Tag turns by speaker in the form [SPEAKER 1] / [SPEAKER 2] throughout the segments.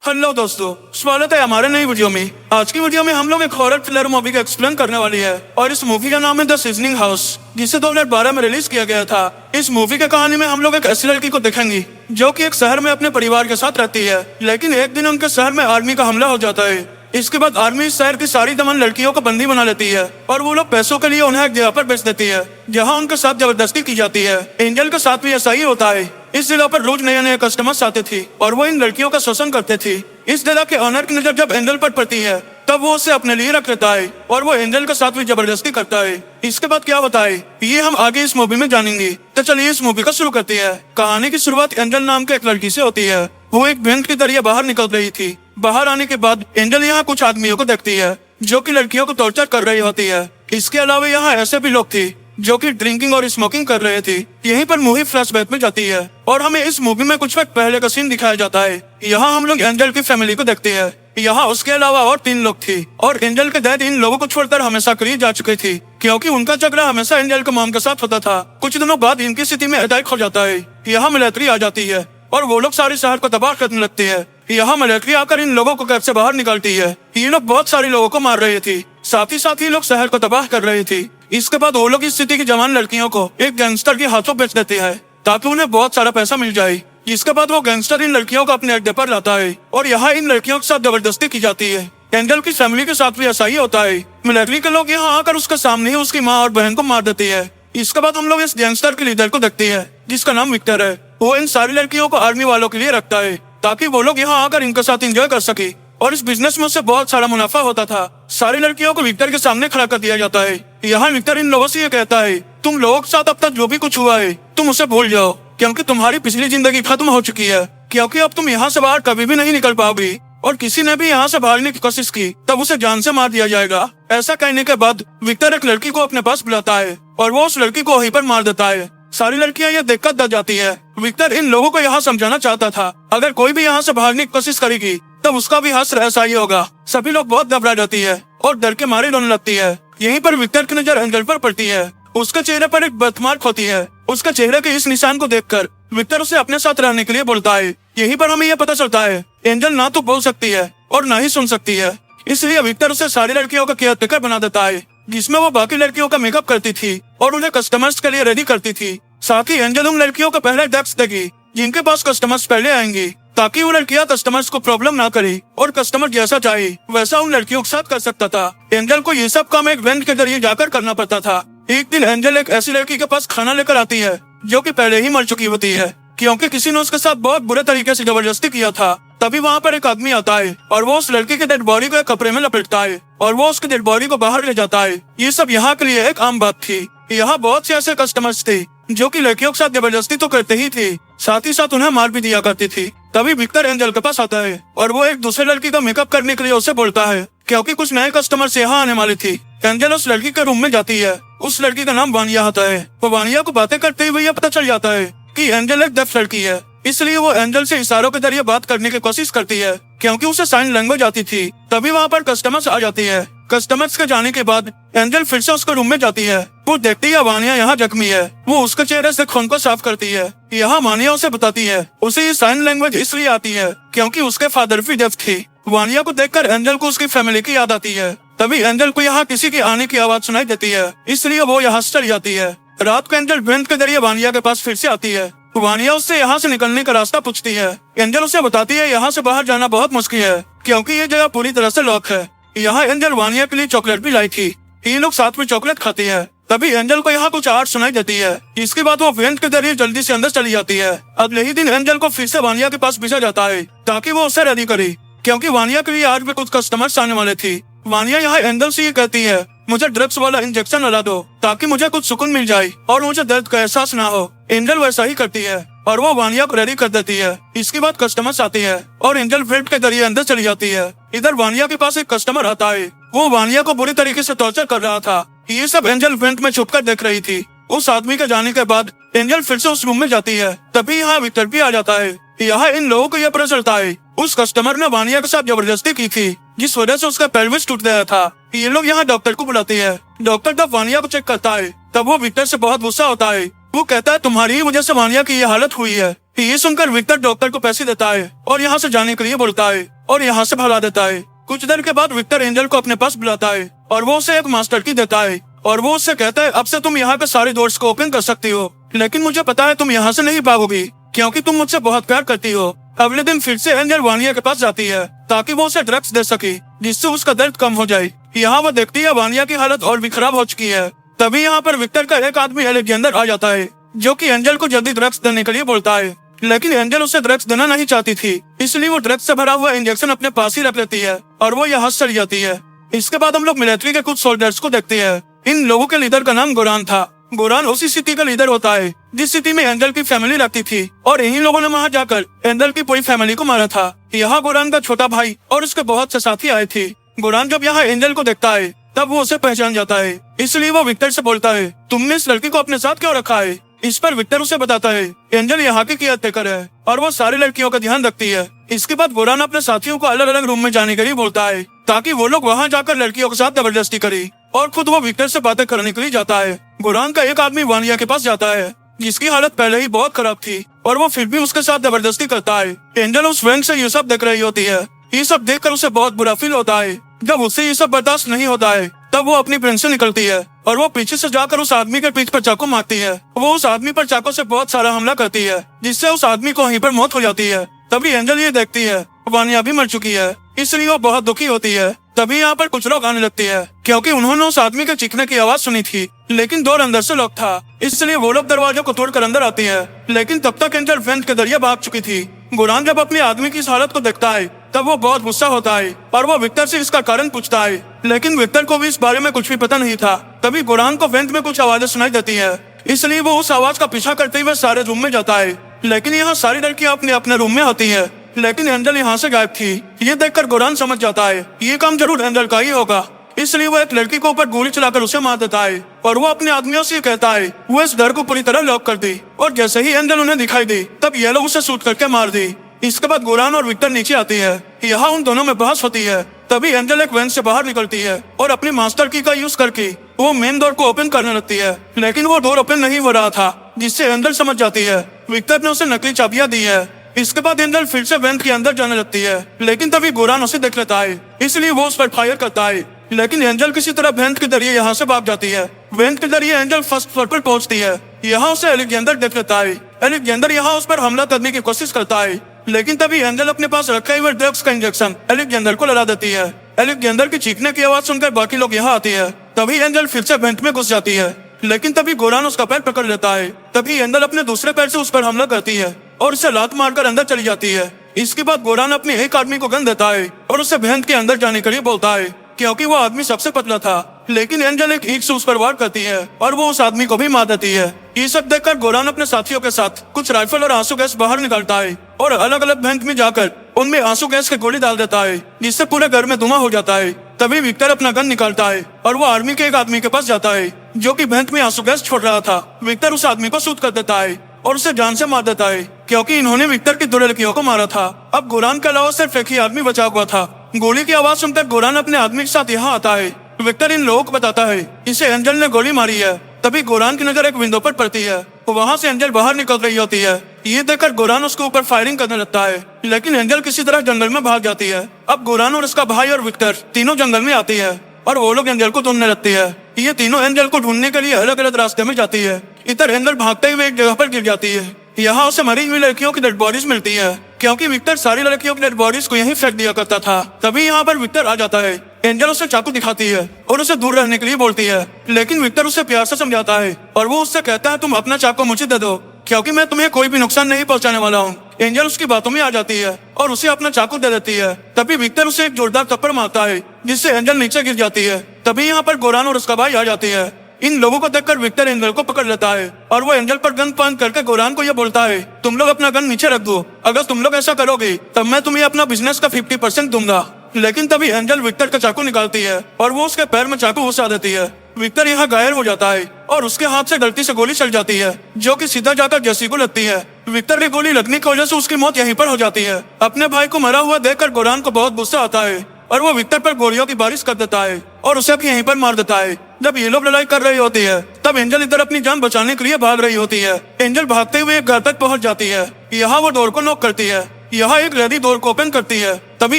[SPEAKER 1] Hello दोस्तों, स्वागत है हमारे नई वीडियो में। आज की वीडियो में हम लोग एक हॉरर थ्रिलर मूवी का एक्सप्लेन करने वाली है और इस मूवी का नाम है द सीजनिंग हाउस, जिसे 2012 में रिलीज किया गया था। इस मूवी की कहानी में हम लोग एक ऐसी लड़की को देखेंगे जो कि एक शहर में अपने परिवार के साथ रहती है, लेकिन एक दिन उनके शहर में आर्मी का हमला हो जाता है। इसके बाद आर्मी इस शहर की सारी तमाम लड़कियों को बंदी बना लेती है और वो लोग पैसों के लिए उन्हें एक जगह पर बेच देती है जहाँ उनके साथ जबरदस्ती की जाती है। एंजल के साथ भी ऐसा ही होता है। इस जगह पर रोज नए नए कस्टमर्स आते थे और वो इन लड़कियों का शोषण करते थे। इस जगह के ऑनर की नजर जब एंजल पर पड़ती है तब वो उसे अपने लिए रख लेता है और वो एंजल के साथ भी जबरदस्ती करता है। इसके बाद क्या होता है ये हम आगे इस मूवी में जानेंगे। तो चलिए इस मूवी का शुरू करते हैं। कहानी की शुरुआत एंजल नाम के एक लड़की से होती है। वो एक बैंक के जरिए बाहर निकल रही थी। बाहर आने के बाद एंजल यहाँ कुछ आदमियों को देखती है जो कि लड़कियों को टॉर्चर कर रही होती है। इसके अलावा यहाँ ऐसे भी लोग थे जो कि ड्रिंकिंग और स्मोकिंग कर रहे थे। यहीं पर मूवी फ्लैशबैक में जाती है और हमें इस मूवी में कुछ वक्त पहले का सीन दिखाया जाता है। यहाँ हम लोग एंजल की फैमिली को देखते हैं। यहाँ उसके अलावा और 3 लोग थे और एंजल के डैड इन लोगों को छोड़कर हमेशा करीब जा चुके थे क्योंकि उनका झगड़ा हमेशा एंजल के मॉम के साथ होता था। कुछ दिनों बाद इनकी स्थिति में अटैक हो जाता है। यहाँ मिलिट्री आ जाती है और वो लोग सारे शहर को तबाह करने लगते हैं। यहाँ मिलिट्री आकर इन लोगों को कैब से बाहर निकालती है। ये लोग बहुत सारे लोगों को मार रहे थे, साथ ही लोग शहर को तबाह कर रहे थे। इसके बाद वो लोग इस सिटी की जवान लड़कियों को एक गैंगस्टर के हाथों बेच देते हैं ताकि उन्हें बहुत सारा पैसा मिल जाए। इसके बाद वो गैंगस्टर इन लड़कियों को अपने अड्डे पर लाता है और यहाँ इन लड़कियों के साथ जबरदस्ती की जाती है। एंजल की फैमिली के साथ भी ऐसा ही होता है। मिलिट्री के लोग यहाँ आकर उसके सामने ही उसकी माँ और बहन को मार देती है। इसके बाद हम लोग इस गैंगस्टर के लीडर को देखते हैं जिसका नाम विक्टर है। वो इन सारी लड़कियों को आर्मी वालों के लिए रखता है ताकि वो लोग यहाँ आकर इनके साथ एंजॉय कर सके और इस बिजनेस में उससे बहुत सारा मुनाफा होता था। सारी लड़कियों को विक्टर के सामने खड़ा कर दिया जाता है। यहाँ विक्टर इन लोगों से ये कहता है, तुम लोगों के साथ अब तक जो भी कुछ हुआ है तुम उसे भूल जाओ क्योंकि तुम्हारी पिछली जिंदगी खत्म हो चुकी है, क्योंकि अब तुम यहाँ से बाहर कभी भी नहीं निकल पाओगी और किसी ने भी यहाँ से भागने की कोशिश की तब उसे जान से मार दिया जाएगा। ऐसा कहने के बाद विक्टर एक लड़की को अपने पास बुलाता है और वो उस लड़की को वहीं पर मार देता है। सारी लड़कियां ये देखकर डर जाती है। विक्टर इन लोगों को यहाँ समझाना चाहता था अगर कोई भी यहाँ से भागने की कोशिश करेगी तब उसका भी हश्र ऐसा ही होगा। सभी लोग बहुत घबरा जाती है और डर के मारे रोने लगती है। यहीं पर विक्टर की नजर एंजल पर पड़ती है। उसके चेहरे पर एक बर्थमार्क होती है। उसके चेहरे के इस निशान को देखकर विक्टर उसे अपने साथ रहने के लिए बोलता है। यहीं पर हमें यह पता चलता है एंजल ना तो बोल सकती है और ना ही सुन सकती है, इसलिए विक्टर उसे सारी लड़कियों का केयर टेकर बना देता है जिसमें वो बाकी लड़कियों का मेकअप करती थी और उन्हें कस्टमर्स के लिए रेडी करती थी। साथ ही एंजल उन लड़कियों को पहले डेस्क देगी जिनके पास कस्टमर्स पहले आएंगे ताकि वो लड़कियां कस्टमर्स को प्रॉब्लम ना करे और कस्टमर जैसा चाहे वैसा उन लड़कियों के साथ कर सकता था। एंजल को ये सब काम एक वेंट के जरिए जाकर करना पड़ता था। एक दिन एंजल एक ऐसी लड़की के पास खाना लेकर आती है जो कि पहले ही मर चुकी होती है क्योंकि किसी ने उसके साथ बहुत बुरे तरीके से जबरदस्ती किया था। तभी वहाँ पर एक आदमी आता है और वो उस लड़की के डेड बॉडी को एक कपड़े में लपेटता है और वो उसके डेड बॉडी को बाहर ले जाता है। ये सब यहाँ के लिए एक आम बात थी। यहाँ बहुत से ऐसे कस्टमर्स थे जो कि लड़कियों के साथ जबरदस्ती तो करते ही थे, साथ ही साथ उन्हें मार भी दिया करती थी। तभी विक्टर एंजल के पास आता है और वो एक दूसरे लड़की का मेकअप करने के लिए उसे बोलता है क्योंकि कुछ नए कस्टमर्स यहाँ आने वाले थे। एंजल उस लड़की के रूम में जाती है। उस लड़की का नाम वानिया होता है। वो वानिया को बातें करते हुए यह पता चल जाता है कि एंजल एक डेफ लड़की है, इसलिए वो एंजल से इशारों के जरिए बात करने की कोशिश करती है क्योंकि उसे साइन लैंग्वेज आती थी। तभी वहाँ पर कस्टमर्स आ जाती है। कस्टमर्स के जाने के बाद एंजल फिर से उसके रूम में जाती है। वो देखती है वानिया यहाँ जख्मी है। वो उसके चेहरे से खून को साफ करती है। यहाँ वानिया उसे बताती है उसे ये साइन लैंग्वेज इसलिए आती है क्योंकि उसके फादर भी डेफ थे। वानिया को देखकर एंजल को उसकी फैमिली की याद आती है। तभी एंजल को यहाँ किसी की आने की आवाज सुनाई देती है, इसलिए वो यहाँ से चली जाती है। रात को एंजल वेंट के जरिए वानिया के पास फिर से आती है। वानिया उससे यहाँ से निकलने का रास्ता पूछती है। एंजल उसे बताती है यहाँ से बाहर जाना बहुत मुश्किल है क्योंकि ये जगह पूरी तरह से लॉक है। यहाँ एंजल वानिया के लिए चॉकलेट भी लाई थी। ये लोग साथ में चॉकलेट खाती है। तभी एंजल को यहाँ कुछ आवाज सुनाई देती है। इसके बाद वो वेंट के जरिए जल्दी से अंदर चली जाती है। अगले ही दिन एंजल को फिर से वानिया के पास भेजा जाता है ताकि वो उसे रेडी करे क्योंकि वानिया के लिए आज भी कुछ कस्टमर्स आने वाले थे। वानिया यहाँ एंजल से ये कहती है मुझे ड्रग्स वाला इंजेक्शन लगा दो ताकि मुझे कुछ सुकून मिल जाए और मुझे दर्द का एहसास ना हो। एंजल वैसा ही करती है और वो वानिया को रेडी कर देती है। इसके बाद कस्टमर्स आते हैं और एंजल वेंट के जरिए अंदर चली जाती है। इधर वानिया के पास एक कस्टमर आता है। वो वानिया को बुरी तरीके से टॉर्चर कर रहा था। ये सब एंजल वेंट में छुपकर देख रही थी। उस आदमी के जाने के बाद एंजल फिर से उस रूम में जाती है। तभी यहाँ विक्टर भी आ जाता है। यहाँ इन लोगों को यह पता चलता है उस कस्टमर ने वानिया के साथ जबरदस्ती की थी जिस वजह से उसका पेल्विस टूट गया था। ये लोग यहाँ डॉक्टर को बुलाते हैं। डॉक्टर जब वानिया को चेक करता है तब वो विक्टर से बहुत गुस्सा होता है। वो कहता है तुम्हारी ही वजह से वानिया की ये हालत हुई है। ये सुनकर विक्टर डॉक्टर को पैसे देता है और यहाँ से जाने के लिए बोलता है। और यहाँ से भगा देता है। कुछ देर के बाद विक्टर एंजल को अपने पास बुलाता है और वो उसे एक मास्टर की देता है और वो उससे कहता है अब से तुम यहाँ पे सारे डोर्स को ओपन कर सकती हो, लेकिन मुझे पता है तुम यहाँ से नहीं भागोगी क्योंकि तुम मुझसे बहुत प्यार करती हो। अगले दिन फिर से एंजल वानिया के पास जाती है ताकि वो उसे ड्रग्स दे सके जिससे उसका दर्द कम हो जाए। यहाँ वो देखती है वानिया की हालत और भी खराब हो चुकी है। तभी यहाँ पर विक्टर का एक आदमी अलेक्जेंडर आ जाता है जो कि एंजल को जल्दी ड्रग्स देने के लिए बोलता है, लेकिन एंजल उसे ड्रग्स देना नहीं चाहती थी, इसलिए वो ड्रग्स से भरा हुआ इंजेक्शन अपने पास ही रख लेती है और वो यहाँ चली जाती है। इसके बाद हम लोग मिलिट्री के कुछ सोल्जर्स को देखते हैं। इन लोगों के लीडर का नाम गोरान था। गोरान उसी सिटी का लीडर होता है जिस सिटी में एंजल की फैमिली रहती थी और इन्हीं लोगों ने वहाँ जाकर एंजल की पूरी फैमिली को मारा था। यहाँ गोरान का छोटा भाई और उसके बहुत से साथी आए थे। गोरान जब यहाँ एंजल को देखता है तब वो उसे पहचान जाता है, इसलिए वो विक्टर से बोलता है तुमने इस लड़की को अपने साथ क्यों रखा है। इस पर विक्टर उसे बताता है एंजल यहाँ की केयरटेकर है और वो सारी लड़कियों का ध्यान रखती है। इसके बाद गोरान अपने साथियों को अलग अलग रूम में जाने के लिए बोलता है ताकि वो लोग वहाँ जाकर लड़कियों के साथ जबरदस्ती करे और खुद वो विक्टर से बातें करने के लिए जाता है। गोरान का एक आदमी वानिया के पास जाता है जिसकी हालत पहले ही बहुत खराब थी और वो फिर भी उसके साथ जबरदस्ती करता है। एंजल उस फ्रेंड से ये सब देख रही होती है। ये सब देखकर उसे बहुत बुरा फील होता है। जब उससे ये सब बर्दाश्त नहीं होता है तब वो अपनी फ्रेंड से निकलती है और वो पीछे से जाकर उस आदमी के पीठ पर चाकू मारती है। वो उस आदमी पर चाकू से बहुत सारा हमला करती है जिससे उस आदमी को वहीं पर मौत हो जाती है। तभी एंजल ये देखती है वानिया भी मर चुकी है, इसलिए वो बहुत दुखी होती है। तभी यहाँ पर कुछ लोग आने लगती है क्योंकि उन्होंने उस आदमी के चीखने की आवाज सुनी थी, लेकिन डोर अंदर से लॉक था, इसलिए वो लोग दरवाजे को तोड़कर अंदर आती है। लेकिन तब तक एंजल वेंट के जरिए भाग चुकी थी। गोरान जब अपने आदमी की इस हालत को देखता है तब वो बहुत गुस्सा होता है और वो विक्टर से इसका कारण पूछता है, लेकिन विक्टर को भी इस बारे में कुछ भी पता नहीं था। तभी गोरान को वेंट में कुछ आवाजें सुनाई देती है, इसलिए वो उस आवाज का पीछा करते हुए सारे रूम में जाता है। लेकिन यहाँ सारी लड़कियां अपने अपने रूम में होती है, लेकिन एंजल यहाँ से गायब थी। ये देखकर गोरान समझ जाता है ये काम जरूर एंजल का ही होगा, इसलिए वो एक लड़की को ऊपर गोली चलाकर उसे मार देता है और वो अपने आदमियों से कहता है वो इस डर को पूरी तरह लॉक कर दी। और जैसे ही एंजल उन्हें दिखाई दी तब ये लोग उसे शूट करके मार दी। इसके बाद गोरान और विक्टर नीचे आती है। यहाँ उन दोनों में बहस होती है। तभी एंजल एक वैन से बाहर निकलती है और अपनी मास्टर की का यूज करके वो मेन डोर को ओपन करने लगती है, लेकिन वो डोर ओपन नहीं हो रहा था, जिससे एंजल समझ जाती है विक्टर ने उसे नकली चाबियां दी है। इसके बाद एंजल फिर से वैन के अंदर जाने लगती है, लेकिन तभी गोरान उसे देख लेता है, इसलिए वो उस पर फायर करता है। लेकिन एंजल किसी तरह वैन के जरिए यहाँ से भाग जाती है। वैन के जरिए एंजल फर्स्ट फ्लोर पर पहुंचती है। यहाँ उसे अलेक्जेंडर देख लेता है। अलेक्जेंडर यहाँ उस पर हमला करने की कोशिश करता है, लेकिन तभी एंजल अपने पास रखे हुए ड्रग्स का इंजेक्शन अलेक्जेंडर को लगा देती है। अलेक्जेंडर की चीखने की आवाज सुनकर बाकी लोग यहाँ आती है। तभी एंजल फिर से वेंट में घुस जाती है, लेकिन तभी गोरान उसका पैर पकड़ लेता है। तभी एंजल अपने दूसरे पैर से उस पर हमला करती है और उसे लात मारकर अंदर चली जाती है। इसके बाद गोरान अपने एक आदमी को गन देता है और उसे वेंट के अंदर जाने के लिए बोलता है, क्योंकि वो आदमी सबसे पतला था। लेकिन एंजल एक ईंट से उस पर वार करती है और वो उस आदमी को भी मार देती है। ये सब देखकर गोरान अपने साथियों के साथ कुछ राइफल और आंसू गैस बाहर निकालता है और अलग अलग वेंट में जाकर उनमें आंसू गैस की गोली डाल देता है, जिससे पूरे घर में धुआं हो जाता है। तभी विक्टर अपना गन निकालता है और वो आर्मी के एक आदमी के पास जाता है जो कि वेंट में आंसू गैस छोड़ रहा था। विक्टर उस आदमी को शूट कर देता है और उसे जान से मार देता है, क्योंकि इन्होंने विक्टर की दो लड़कियों को मारा था। अब गोरान के अलावा सिर्फ एक ही आदमी बचा हुआ था। गोली की आवाज सुनकर गोरान अपने आदमी के साथ यहाँ आता है। विक्टर इन लोगों को बताता है इसे एंजल ने गोली मारी है। तभी गोरान की नजर एक विंडो पर पड़ती है, वहाँ से एंजल बाहर निकल रही होती है। ये देखकर गोरान उसके ऊपर फायरिंग करने लगता है, लेकिन एंजल किसी तरह जंगल में भाग जाती है। अब गोरान और उसका भाई और विक्टर तीनों जंगल में आती है और वो लोग एंजल को ढूंढने लगती है। ये तीनों एंजल को ढूंढने के लिए अलग अलग रास्ते में जाती है। इधर एंजल भागते हुए एक जगह पर गिर जाती है। यहाँ उसे मरी हुई लड़कियों की डेड बॉडीज मिलती है, क्योंकि विक्टर सारी लड़कियों की डेड बॉडीज को यहीं फेंक दिया करता था। तभी यहाँ पर विक्टर आ जाता है। एंजल उसे चाकू दिखाती है और उसे दूर रहने के लिए बोलती है, लेकिन विक्टर उसे प्यार से समझाता है और वो उससे कहता है तुम अपना चाकू मुझे दे दो, क्योंकि मैं तुम्हें कोई भी नुकसान नहीं पहुंचाने वाला हूँ। एंजल उसकी बातों में आ जाती है और उसे अपना चाकू दे देती है। तभी विक्टर उसे एक जोरदार थप्पड़ मारता है, जिससे एंजल नीचे गिर जाती है। तभी यहाँ पर गोरान और उसका भाई आ जाती है। इन लोगों को देखकर विक्टर एंजल को पकड़ लेता है और वो एंजल पर गन पॉइंट करके गोरान को ये बोलता है तुम लोग अपना गन नीचे रख दो, अगर तुम लोग ऐसा करोगे तब मैं तुम्हें अपना बिजनेस का 50% दूंगा। लेकिन तभी एंजल विक्टर का चाकू निकालती है और वो उसके पैर में चाकू घुसा देती है। विक्टर यहाँ घायल हो जाता है और उसके हाथ से गलती से गोली चल जाती है, जो कि सीधा जाकर जेसी को लगती है। विक्टर की गोली लगने की वजह से उसकी मौत यहीं पर हो जाती है। अपने भाई को मरा हुआ देखकर गोरान को बहुत गुस्सा आता है और वो विक्टर पर गोलियों की बारिश कर देता है और उसे भी यहीं पर मार देता है। जब ये लोग लड़ाई कर रही होती है तब एंजल इधर अपनी जान बचाने के लिए भाग रही होती है। एंजल भागते हुए एक घर तक पहुंच जाती है। यहाँ वो डोर को नॉक करती है। यहाँ एक लेडी डोर को ओपन करती है, तभी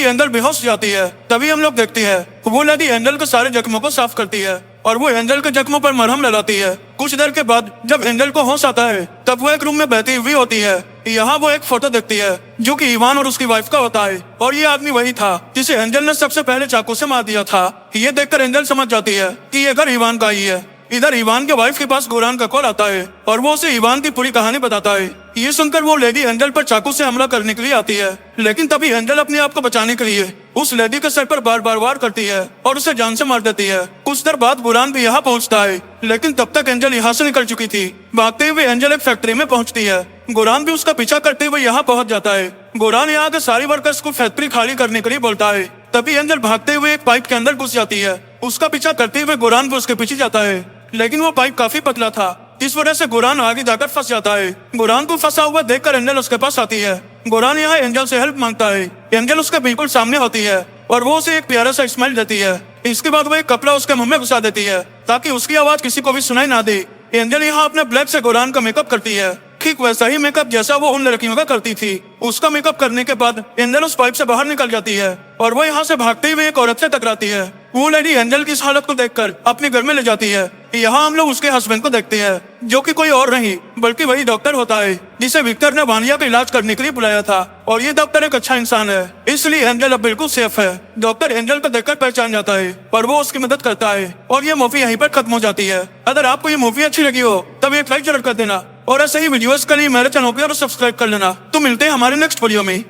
[SPEAKER 1] एंजल बेहोश हो जाती है। तभी हम लोग देखते हैं वो लेडी एंजल के सारे जख्मों को साफ करती है और वो एंजल के जख्मों पर मरहम लगाती है। कुछ देर के बाद जब एंजल को होश आता है तब वो एक रूम में बहती हुई होती है। यहाँ वो एक फोटो देखती है जो कि इवान और उसकी वाइफ का होता है और ये आदमी वही था जिसे एंजल ने सबसे पहले चाकू से मार दिया था। ये देखकर एंजल समझ जाती है कि ये घर इवान का ही है। इधर इवान के वाइफ के पास गोरान का कॉल आता है और वो उसे इवान की पूरी कहानी बताता है। ये सुनकर वो लेडी एंजल पर चाकू से हमला करने के लिए आती है, लेकिन तभी एंजल अपने आप को बचाने के लिए उस लेडी के सर पर बार बार वार करती है और उसे जान से मार देती है। कुछ देर बाद गोरान भी यहाँ पहुँचता है, लेकिन तब तक एंजल यहाँ से निकल चुकी थी। भागते हुए एंजल एक फैक्ट्री में पहुँचती है। गोरान भी उसका पीछा करते हुए यहाँ पहुँच जाता है। गोरान यहाँ के सारे वर्कर्स को फैक्ट्री खाली करने के लिए बोलता है। तभी एंजल भागते हुए एक पाइप के अंदर घुस जाती है। उसका पीछा करते हुए गोरान भी उसके पीछे जाता है, लेकिन वो पाइप काफी पतला था, इस वजह से गोरान आगे जाकर फंस जाता है। गोरान को फंसा हुआ देखकर एंजल उसके पास आती है। गोरान यहाँ एंजल से हेल्प मांगता है। एंजल उसके बिल्कुल सामने होती है और वो उसे एक प्यारा सा स्माइल देती है। इसके बाद वो एक कपड़ा उसके मुंह में घुसा देती है ताकि उसकी आवाज किसी को भी सुनाई ना दे। एंजल यहाँ अपने ब्लेड से गोरान का मेकअप करती है, ठीक वैसा ही मेकअप जैसा वो उन लड़कियों का करती थी। उसका मेकअप करने के बाद एंजल उस पाइप से बाहर निकल जाती है और वो यहाँ से भागते हुए एक औरत से टकराती है। वो लेडी एंजल की इस हालत को देखकर अपने घर में ले जाती है। यहाँ हम लोग उसके हस्बैंड को देखते हैं जो कि कोई और नहीं बल्कि वही डॉक्टर होता है जिसे विक्टर ने वानिया का इलाज करने के लिए बुलाया था। और ये डॉक्टर एक अच्छा इंसान है, इसलिए एंजल अब बिल्कुल सेफ है। डॉक्टर एंजल को देखकर पहचान जाता है और वो उसकी मदद करता है और ये मूवी यहीं पर खत्म हो जाती है। अगर आपको ये मूवी अच्छी लगी हो तब एक लाइक जरूर कर देना और ऐसे ही वीडियोस के लिए मेरे चैनल को सब्सक्राइब कर लेना। तो मिलते हैं हमारे नेक्स्ट वीडियो में।